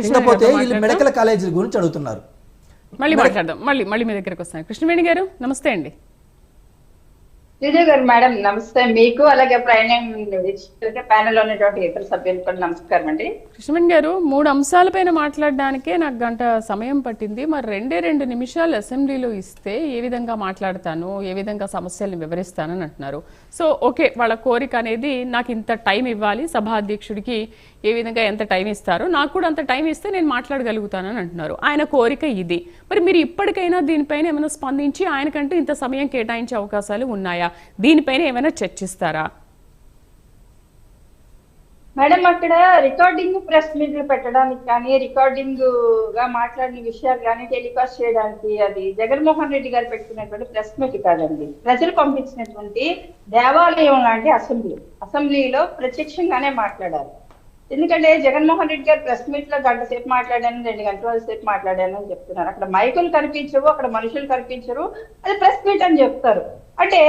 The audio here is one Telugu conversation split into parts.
ఇంకపోతే వీళ్ళు మెడికల్ కాలేజీల గురించి అడుగుతున్నారు. మళ్ళీ మాట్లాడదాం, మళ్ళీ మీ దగ్గరకు వస్తాను. కృష్ణవేణి గారు నమస్తే అండి. విజయ్ గారు మేడం నమస్తే మీకు, అలాగే ప్యానెల్ ఉన్నటువంటి ఇతర సభ్యులకు కూడా నమస్కారం అండి. కృష్ణవేణి గారు 3 అంశాలపైన మాట్లాడడానికే నాకు గంట సమయం పట్టింది. మరి 2 నిమిషాలు అసెంబ్లీలో ఇస్తే ఏ విధంగా మాట్లాడతాను, ఏ విధంగా సమస్యల్ని వివరిస్తానని అంటున్నారు. సో ఓకే, వాళ్ళ కోరిక అనేది నాకు ఇంత టైం ఇవ్వాలి, సభాధ్యక్షుడికి ఏ విధంగా ఎంత టైం ఇస్తారో నాకు కూడా అంత టైం ఇస్తే నేను మాట్లాడగలుగుతానని అంటున్నారు. ఆయన కోరిక ఇది. మరి మీరు ఇప్పటికైనా దీనిపైన ఏమైనా స్పందించి ఆయనకంటూ ఇంత సమయం కేటాయించే అవకాశాలు ఉన్నాయా, దీనిపైన ఏమైనా చర్చిస్తారా? మేడం అక్కడ రికార్డింగ్ ప్రెస్ మీట్లు పెట్టడానికి కానీ, రికార్డింగ్ గా మాట్లాడిన విషయాలు కానీ టెలికాస్ట్ చేయడానికి అది జగన్మోహన్ రెడ్డి గారు పెట్టుకున్నటువంటి ప్రెస్ మీట్ కాదండి. ప్రజలు పంపించినటువంటి దేవాలయం లాంటి అసెంబ్లీలో ప్రత్యక్షంగానే మాట్లాడారు. ఎందుకంటే జగన్మోహన్ రెడ్డి గారు ప్రెస్ మీట్ లో గంట సేపు మాట్లాడాను, 2 గంటల సేపు మాట్లాడాను అని చెప్తున్నారు. అక్కడ మైకులు కనిపించవు, అక్కడ మనుషులు కనిపించరు, అది ప్రెస్ మీట్ అని చెప్తారు. అంటే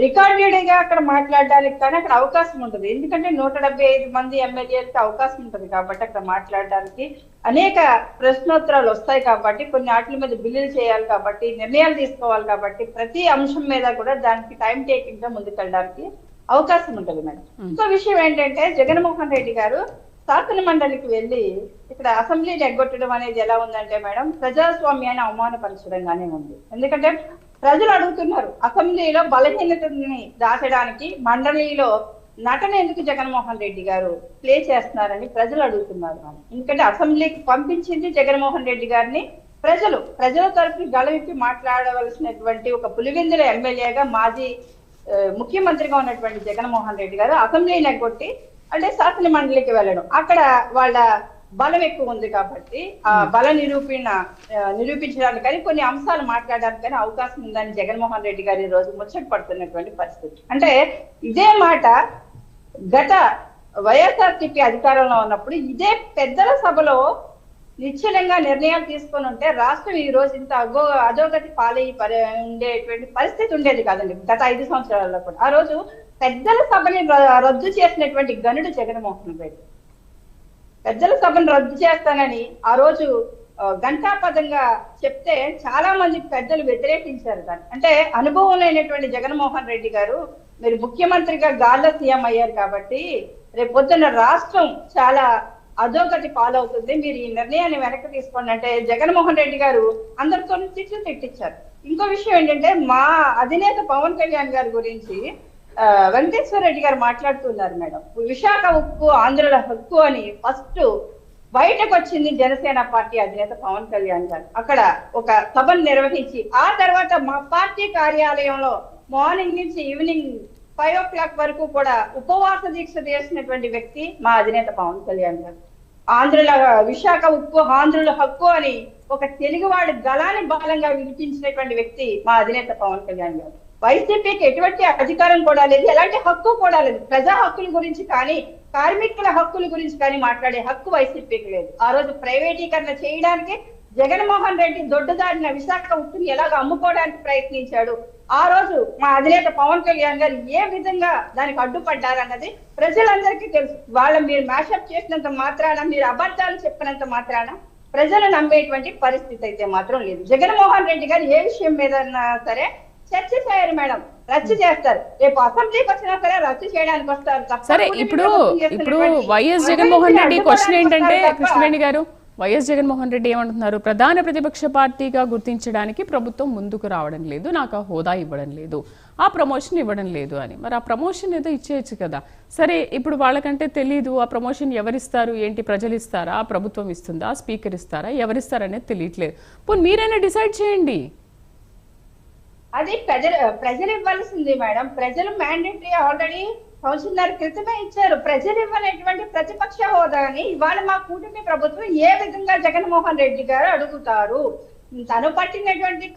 రికార్డెడ్ గా అక్కడ మాట్లాడడానికి కానీ అక్కడ అవకాశం ఉంటుంది. ఎందుకంటే 175 మంది ఎమ్మెల్యేలకి అవకాశం ఉంటుంది కాబట్టి అక్కడ మాట్లాడడానికి అనేక ప్రశ్నోత్తరాలు వస్తాయి కాబట్టి, కొన్ని వాటి మీద బిల్లులు చేయాలి కాబట్టి, నిర్ణయాలు తీసుకోవాలి కాబట్టి, ప్రతి అంశం మీద కూడా దానికి టైం టేకింగ్ గా ముందుకెళ్ళడానికి అవకాశం ఉంటుంది మేడం. ఇంకో విషయం ఏంటంటే జగన్మోహన్ రెడ్డి గారు శాసన మండలికి వెళ్ళి ఇక్కడ అసెంబ్లీని ఎగ్గొట్టడం అనేది ఎలా ఉందంటే మేడం, ప్రజాస్వామ్యాన్ని అవమానపరచడంగానే ఉంది. ఎందుకంటే ప్రజలు అడుగుతున్నారు, అసెంబ్లీలో బలహీనతని దాచడానికి మండలిలో నటన ఎందుకు జగన్మోహన్ రెడ్డి గారు ప్లే చేస్తున్నారని ప్రజలు అడుగుతున్నారు. ఎందుకంటే అసెంబ్లీకి పంపించింది జగన్మోహన్ రెడ్డి గారిని ప్రజల తరఫున గళవిప్పి మాట్లాడవలసినటువంటి ఒక పులివెందుల ఎమ్మెల్యేగా, మాజీ ముఖ్యమంత్రిగా ఉన్నటువంటి జగన్మోహన్ రెడ్డి గారు అసెంబ్లీని ఎగ్గొట్టి అంటే శాసన మండలికి వెళ్ళడం, అక్కడ వాళ్ళ బలం ఎక్కువ ఉంది కాబట్టి ఆ బల నిరూపించడానికి కానీ కొన్ని అంశాలు మాట్లాడడానికి కానీ అవకాశం ఉందని జగన్మోహన్ రెడ్డి గారు ఈ రోజు ముచ్చట పడుతున్నటువంటి పరిస్థితి. అంటే ఇదే మాట గత వైఎస్ఆర్సీపీ అధికారంలో ఉన్నప్పుడు ఇదే పెద్దల సభలో నిశ్చలంగా నిర్ణయాలు తీసుకొని ఉంటే రాష్ట్రం ఈ రోజు ఇంత అధోగతి ఉండేటువంటి పరిస్థితి ఉండేది కాదండి. గత 5 సంవత్సరాల్లో కూడా ఆ రోజు పెద్దల సభని రద్దు చేసినటువంటి గనుడు జగన్మోహన్ రెడ్డి. పెద్దల సభను రద్దు చేస్తానని ఆ రోజు ఘంటాపదంగా చెప్తే చాలా మంది పెద్దలు వ్యతిరేకించారు దాన్ని. అంటే అనుభవం లేనటువంటి జగన్మోహన్ రెడ్డి గారు మీరు ముఖ్యమంత్రిగా గాల్లో సీఎం అయ్యారు కాబట్టి రేపు పొద్దున్న రాష్ట్రం చాలా అధోగతి పాలవుతుంది, మీరు ఈ నిర్ణయాన్ని వెనక్కి తీసుకోండి అంటే జగన్మోహన్ రెడ్డి గారు అందరితో తిట్టించారు. ఇంకో విషయం ఏంటంటే మా అధినేత పవన్ కళ్యాణ్ గారి గురించి వెంకటేశ్వర రెడ్డి గారు మాట్లాడుతున్నారు మేడం. విశాఖ ఉక్కు ఆంధ్రుల హక్కు అని ఫస్ట్ బయటకు వచ్చింది జనసేన పార్టీ అధినేత పవన్ కళ్యాణ్ గారు. అక్కడ ఒక సభను నిర్వహించి ఆ తర్వాత మా పార్టీ కార్యాలయంలో మార్నింగ్ నుంచి ఈవినింగ్ 5 o'clock వరకు కూడా ఉపవాస దీక్ష చేసినటువంటి వ్యక్తి మా అధినేత పవన్ కళ్యాణ్ గారు. విశాఖ ఉక్కు ఆంధ్రుల హక్కు అని ఒక తెలుగువాడి గళాన్ని బలంగా వినిపించినటువంటి వ్యక్తి మా అధినేత పవన్ కళ్యాణ్ గారు. వైసీపీకి ఎటువంటి అధికారం కూడా లేదు, ఎలాంటి హక్కు కూడా లేదు. ప్రజా హక్కుల గురించి కానీ కార్మికుల హక్కుల గురించి కానీ మాట్లాడే హక్కు వైసీపీకి లేదు. ఆ రోజు ప్రైవేటీకరణ చేయడానికి జగన్మోహన్ రెడ్డి దొడ్డుదారిన విశాఖ ఉక్కుని ఎలాగ అమ్ముకోవడానికి ప్రయత్నించాడు. ఆ రోజు మా అధినేత పవన్ కళ్యాణ్ గారు ఏ విధంగా దానికి అడ్డుపడ్డారన్నది ప్రజలందరికీ తెలుసు. మీరు మ్యాషప్ చేసినంత మాత్రాన, మీరు అబద్ధాలు చెప్పినంత మాత్రాన ప్రజలు నమ్మేటువంటి పరిస్థితి అయితే మాత్రం లేదు. జగన్మోహన్ రెడ్డి గారు ఏ విషయం మీద సరే చర్చ చేయరు మేడం, రద్దు చేస్తారు. రేపు అసెంబ్లీకి వచ్చినా సరే రద్దు చేయడానికి వస్తారు. సరే, ఇప్పుడు వైఎస్ జగన్మోహన్ రెడ్డి క్వశ్చన్ ఏంటంటే కృష్ణవేణి గారు, వైఎస్ జగన్మోహన్ రెడ్డి ఏమంటున్నారు, ప్రధాన ప్రతిపక్ష పార్టీగా గుర్తించడానికి ప్రభుత్వం ముందుకు రావడం లేదు, నాకు ఆ హోదా ఇవ్వడం లేదు, ఆ ప్రమోషన్ ఇవ్వడం లేదు అని. మరి ఆ ప్రమోషన్ ఏదో ఇచ్చేయచ్చు కదా. సరే, ఇప్పుడు వాళ్ళకంటే తెలీదు ఆ ప్రమోషన్ ఎవరిస్తారు ఏంటి, ప్రజలు ఇస్తారా, ప్రభుత్వం ఇస్తుందా, స్పీకర్ ఇస్తారా, ఎవరిస్తారనేది తెలియట్లేదు. పోనీ మీరైనా డిసైడ్ చేయండి. అది ప్రజలు ఇవ్వాల్సింది మేడం. ప్రజలు మ్యాండేటరీ ఆల్రెడీ సంవత్సరాల క్రితమే ఇచ్చారు. ప్రజలు ఇవ్వనటువంటి ప్రతిపక్ష హోదాని ఇవాళ మా కూటమి ప్రభుత్వం ఏ విధంగా జగన్మోహన్ రెడ్డి గారు అడుగుతారు? తను పట్టినటువంటి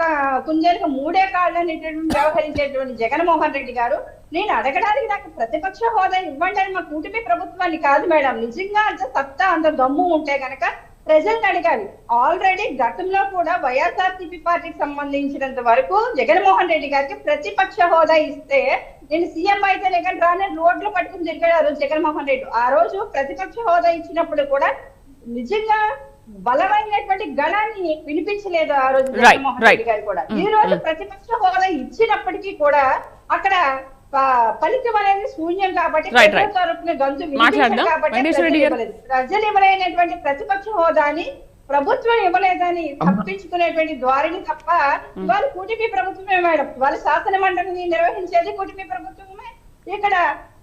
కుంజలకు 3 కాళ్ళు అనేటువంటి వ్యవహరించేటువంటి జగన్మోహన్ రెడ్డి గారు నేను అడగడానికి నాకు ప్రతిపక్ష హోదా ఇవ్వండి అని మా కూటమి ప్రభుత్వాన్ని కాదు మేడం. నిజంగా అంత సత్తా అంత దమ్ము ఉంటే గనక ప్రజల్ని అడగాలి. ఆల్రెడీ గతంలో కూడా వైఎస్ఆర్సీపీ పార్టీకి సంబంధించినంత వరకు జగన్మోహన్ రెడ్డి గారికి ప్రతిపక్ష హోదా ఇస్తే నేను సీఎం అయితే లేక రానే రోడ్లు పట్టుకుని తిరిగాడు ఆ రోజు జగన్మోహన్ రెడ్డి. ఆ రోజు ప్రతిపక్ష హోదా ఇచ్చినప్పుడు కూడా నిజంగా బలమైనటువంటి గణాన్ని వినిపించలేదు ఆ రోజు Right, జగన్మోహన్ right. రెడ్డి గారు కూడా. ఈ రోజు ప్రతిపక్ష హోదా ఇచ్చినప్పటికీ కూడా అక్కడ ఫలితం అనేది శూన్యం కాబట్టి Right, ప్రజల right. తరపున గొంతు మాట్లాడదాం. వినిపించదు కాబట్టి వెంకటేశ్వర రెడ్డి గారు. ప్రజలు ఇవ్వలేనటువంటి ప్రతిపక్ష హోదాని ప్రభుత్వం ఇవ్వలేదని తప్పించుకునేటువంటి ద్వారిని తప్ప ఇవాళ కూటమి ప్రభుత్వమే మేడం. వాళ్ళ శాసన మండలిని నిర్వహించేది కూటమి ప్రభుత్వమే, ఇక్కడ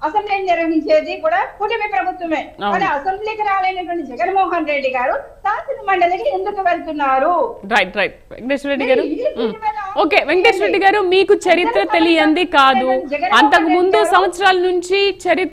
అసెంబ్లీని నిర్వహించేది కూడా కూటమి ప్రభుత్వమే. కానీ అసెంబ్లీకి రాలేనటువంటి జగన్మోహన్ రెడ్డి గారు శాసన మండలికి ఎందుకు వెళ్తున్నారు? రైట్ రైట్ వెంకటేశ్వర రెడ్డి గారు. ఓకే వెంకటేశ్వర రెడ్డి గారు, మీకు చరిత్ర తెలియంది కాదు, అంతకు ముందు సంవత్సరాల నుంచి చరిత్ర